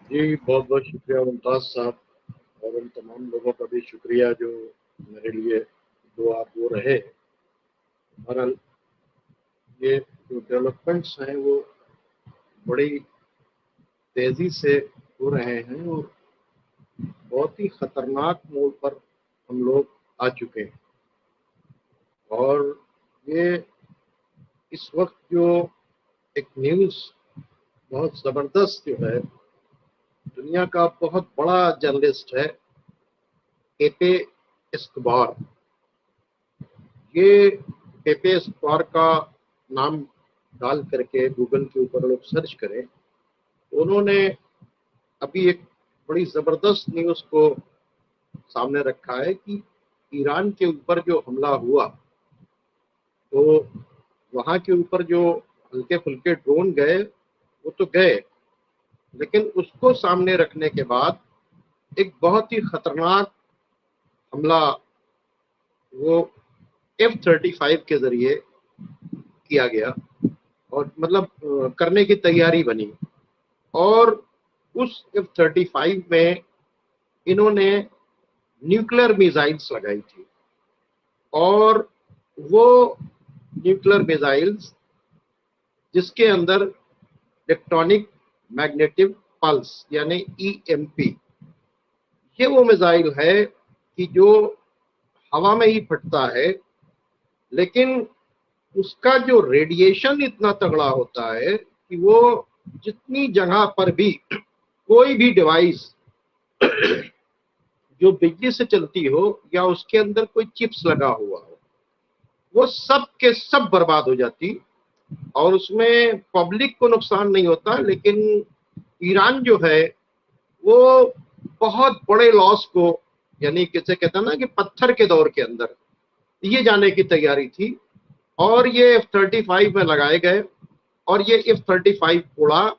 जी, बहुत बहुत शुक्रिया मुमताज़ साहब, और उन तमाम लोगों का भी शुक्रिया जो मेरे लिए दुआ गो रहे। बहरहाल ये जो डेवलपमेंट्स हैं वो बड़ी तेज़ी से हो रहे हैं और बहुत ही ख़तरनाक मोड़ पर हम लोग आ चुके हैं। और ये इस वक्त जो एक न्यूज़ बहुत ज़बरदस्त जो है, दुनिया का बहुत बड़ा जर्नलिस्ट है पेपे एस्कोबार। ये पेपे एस्कोबार का नाम डाल करके गूगल के ऊपर लोग सर्च करें, उन्होंने अभी एक बड़ी ज़बरदस्त न्यूज़ को सामने रखा है कि ईरान के ऊपर जो हमला हुआ, तो वहाँ के ऊपर जो हल्के फुल्के ड्रोन गए वो तो गए, लेकिन उसको सामने रखने के बाद एक बहुत ही खतरनाक हमला वो F-35 के जरिए किया गया, और मतलब करने की तैयारी बनी। और उस F-35 में इन्होंने न्यूक्लियर मिसाइल्स लगाई थी, और वो न्यूक्लियर मिसाइल्स जिसके अंदर इलेक्ट्रॉनिक मैग्नेटिक पल्स यानी EMP, ये वो मिसाइल है कि जो हवा में ही फटता है, लेकिन उसका जो रेडिएशन इतना तगड़ा होता है कि वो जितनी जगह पर भी कोई भी डिवाइस जो बिजली से चलती हो या उसके अंदर कोई चिप्स लगा हुआ हो, वो सब के सब बर्बाद हो जाती। और उसमें पब्लिक को नुकसान नहीं होता, लेकिन ईरान जो है वो बहुत बड़े लॉस को, यानी किसे कहते हैं ना कि पत्थर के दौर के अंदर ये जाने की तैयारी थी। और ये F-35 में लगाए गए, और ये F-35 उड़ा,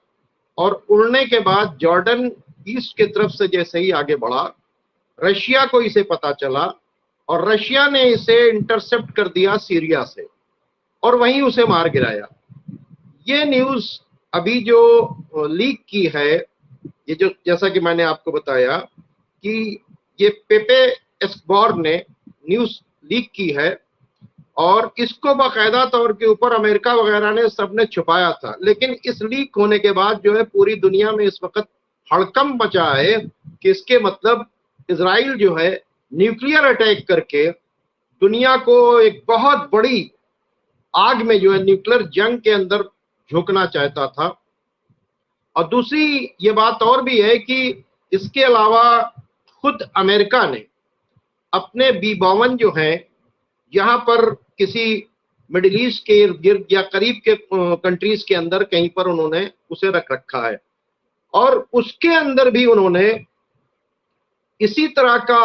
और उड़ने के बाद जॉर्डन ईस्ट की तरफ से जैसे ही आगे बढ़ा, रशिया को इसे पता चला, और रशिया ने इसे इंटरसेप्ट कर दिया सीरिया से, और वहीं उसे मार गिराया। ये न्यूज़ अभी जो लीक की है, ये जो जैसा कि मैंने आपको बताया कि ये पेपे एस्कोबार ने न्यूज़ लीक की है, और इसको बाकायदा तौर के ऊपर अमेरिका वगैरह ने सबने छुपाया था। लेकिन इस लीक होने के बाद जो है पूरी दुनिया में इस वक्त हड़कंप मचा है कि इसके मतलब इजराइल जो है न्यूक्लियर अटैक करके दुनिया को एक बहुत बड़ी आग में जो है न्यूक्लियर जंग के अंदर झोंकना चाहता था। और दूसरी ये बात और भी है कि इसके अलावा खुद अमेरिका ने अपने B-52 जो हैं यहाँ पर किसी मिडिल ईस्ट के इर्द गिर्द या करीब के कंट्रीज के अंदर कहीं पर उन्होंने उसे रख रखा है, और उसके अंदर भी उन्होंने इसी तरह का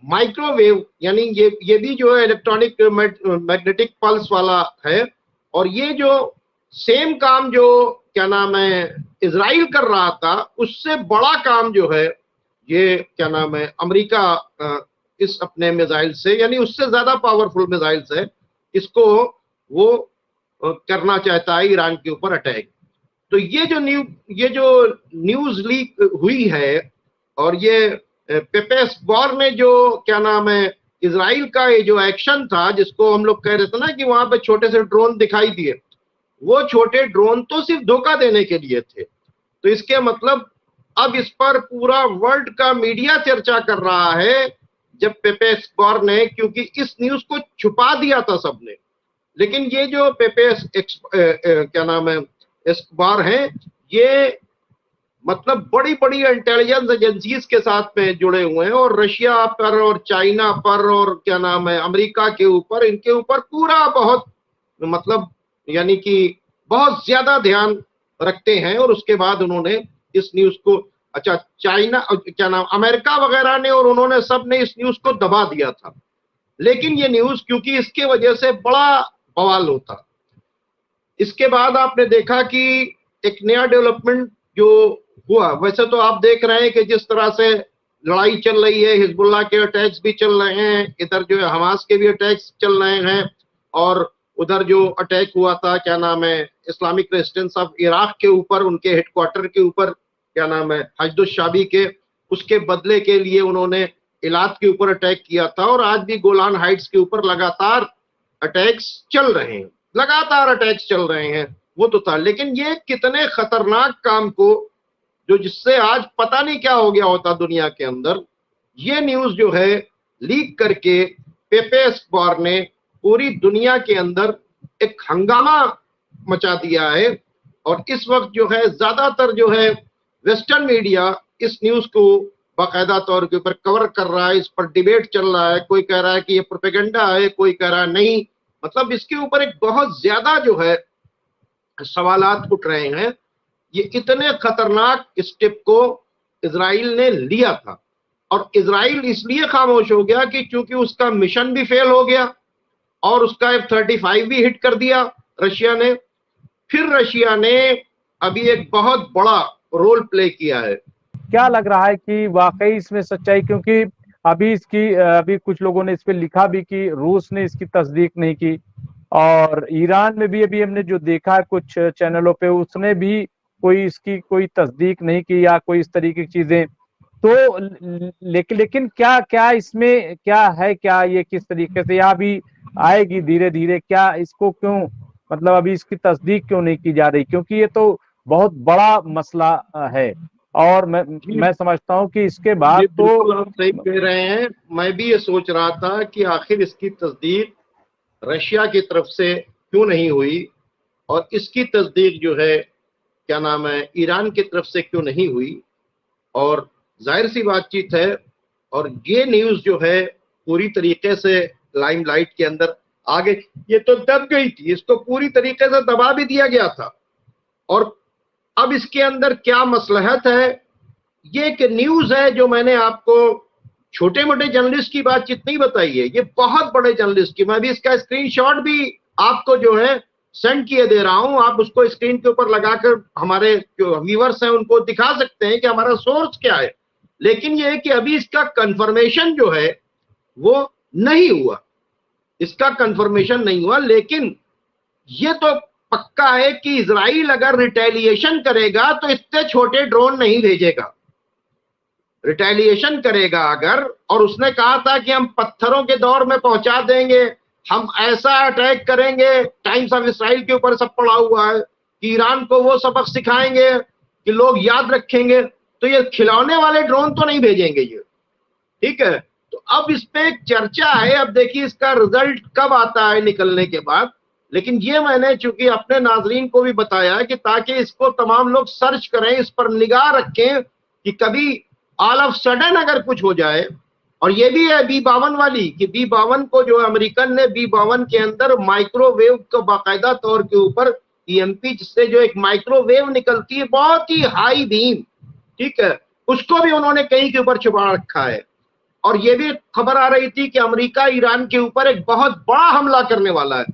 माइक्रोवेव, यानी ये भी जो है इलेक्ट्रॉनिक मैग्नेटिक पल्स वाला है। और ये जो सेम काम जो क्या नाम है इजराइल कर रहा था, उससे बड़ा काम जो है ये क्या नाम है अमेरिका इस अपने मिसाइल से, यानी उससे ज्यादा पावरफुल मिसाइल से इसको वो करना चाहता है ईरान के ऊपर अटैक। तो ये जो न्यूज लीक हुई है, और ये पेपे एस्कोबार ने जो क्या नाम है इजराइल का ये जो एक्शन था, जिसको हम लोग कह रहे थे ना कि वहां पे छोटे से ड्रोन दिखाई दिए, वो छोटे ड्रोन तो सिर्फ धोखा देने के लिए थे। तो इसके मतलब अब इस पर पूरा वर्ल्ड का मीडिया चर्चा कर रहा है, जब पेपे एस्कोबार ने, क्योंकि इस न्यूज को छुपा दिया था सबने। लेकिन ये जो पेपे क्या नाम है एस्कोबार हैं, ये मतलब बड़ी बड़ी इंटेलिजेंस एजेंसीज के साथ में जुड़े हुए हैं, और रशिया पर और चाइना पर और क्या नाम है अमेरिका के ऊपर, इनके ऊपर पूरा बहुत मतलब यानी कि बहुत ज्यादा ध्यान रखते हैं। और उसके बाद उन्होंने इस न्यूज को, अच्छा चाइना क्या नाम अमेरिका वगैरह ने और उन्होंने सब ने इस न्यूज को दबा दिया था, लेकिन ये न्यूज क्योंकि इसके वजह से बड़ा बवाल होता। इसके बाद आपने देखा कि एक नया डेवलपमेंट जो हुआ, वैसे तो आप देख रहे हैं कि जिस तरह से लड़ाई चल रही है, हिजबुल्लाह के अटैक्स भी चल रहे हैं, इधर जो है हमास के भी अटैक्स चल रहे हैं, और उधर जो अटैक हुआ था क्या नाम है इस्लामिक रेजिस्टेंस ऑफ इराक के ऊपर, उनके हेडक्वार्टर के ऊपर, क्या नाम है, हजदुश्शाबी के, उसके बदले के लिए उन्होंने इलात के ऊपर अटैक किया था। और आज भी गोलान हाइट्स के ऊपर लगातार अटैक्स चल रहे हैं, लगातार अटैक्स चल रहे हैं, वो तो था। लेकिन ये कितने खतरनाक काम को, जो जिससे आज पता नहीं क्या हो गया होता दुनिया के अंदर, ये न्यूज जो है लीक करके पेपे एस्कोबार ने पूरी दुनिया के अंदर एक हंगामा मचा दिया है। और इस वक्त जो है ज्यादातर जो है वेस्टर्न मीडिया इस न्यूज को बाकायदा तौर के ऊपर कवर कर रहा है, इस पर डिबेट चल रहा है। कोई कह रहा है कि ये प्रोपेगेंडा है, कोई कह रहा है नहीं। मतलब इसके ऊपर एक बहुत ज्यादा जो है सवालात उठ रहे हैं। ये इतने खतरनाक स्टेप को इजराइल ने लिया था, और इजराइल इसलिए खामोश हो गया कि चूंकि उसका मिशन भी फेल हो गया और उसका F-35 भी हिट कर दिया रशिया ने। फिर रशिया ने अभी एक बहुत बड़ा रोल प्ले किया है। क्या लग रहा है कि वाकई इसमें सच्चाई, क्योंकि अभी कुछ लोगों ने इस पे लिखा भी कि रूस ने इसकी तस्दीक नहीं की, और ईरान में भी अभी हमने जो देखा है कुछ चैनलों पे, उसने भी इसकी कोई तस्दीक नहीं की या कोई इस तरीके की चीजें। तो लेकिन क्या क्या इसमें क्या है, क्या ये किस तरीके से यहाँ भी आएगी धीरे धीरे, क्या इसको क्यों, मतलब अभी इसकी तस्दीक क्यों नहीं की जा रही, क्योंकि ये तो बहुत बड़ा मसला है। और मैं समझता हूँ कि इसके बाद तो बिल्कुल आप सही कह रहे हैं। मैं भी ये सोच रहा था कि आखिर इसकी तस्दीक रशिया की तरफ से क्यों नहीं हुई, और इसकी तस्दीक जो है क्या नाम है ईरान की तरफ से क्यों नहीं हुई। और जाहिर सी बातचीत है, और ये न्यूज जो है पूरी तरीके से लाइमलाइट के अंदर आ गई। ये तो दब गई थी, इसको पूरी तरीके से दबा भी दिया गया था। और अब इसके अंदर क्या मसलहत है, ये एक न्यूज है जो मैंने आपको छोटे मोटे जर्नलिस्ट की बातचीत नहीं बताई है, ये बहुत बड़े जर्नलिस्ट की। मैं भी इसका स्क्रीनशॉट भी आपको जो है सेंड किए दे रहा हूं, आप उसको स्क्रीन के ऊपर लगाकर हमारे जो व्यूअर्स हैं उनको दिखा सकते हैं कि हमारा सोर्स क्या है। लेकिन ये है कि अभी इसका कंफर्मेशन जो है वो नहीं हुआ, इसका कंफर्मेशन नहीं हुआ। लेकिन ये तो पक्का है कि इजराइल अगर रिटेलिएशन करेगा तो इतने छोटे ड्रोन नहीं भेजेगा। रिटेलिएशन करेगा अगर, और उसने कहा था कि हम पत्थरों के दौर में पहुंचा देंगे, हम ऐसा अटैक करेंगे, टाइम्स ऑफ इसराइल के ऊपर सब पड़ा हुआ है कि ईरान को वो सबक सिखाएंगे कि लोग याद रखेंगे। तो ये खिलौने वाले ड्रोन तो नहीं भेजेंगे ये, ठीक है। तो अब इस पे एक चर्चा है, अब देखिए इसका रिजल्ट कब आता है निकलने के बाद। लेकिन ये मैंने चूंकि अपने नाजरीन को भी बताया है कि ताकि इसको तमाम लोग सर्च करें, इस पर निगाह रखें कि कभी ऑल ऑफ सडन अगर कुछ हो जाए। और ये भी है B-52 वाली, कि B-52 को जो अमेरिकन ने B-52 के अंदर माइक्रोवेव को बाकायदा तौर के ऊपर EMP, जिससे जो एक माइक्रोवेव निकलती है बहुत ही हाई बीम, ठीक है, उसको भी उन्होंने कहीं के ऊपर छुपा रखा है। और ये भी खबर आ रही थी कि अमेरिका ईरान के ऊपर एक बहुत बड़ा हमला करने वाला है।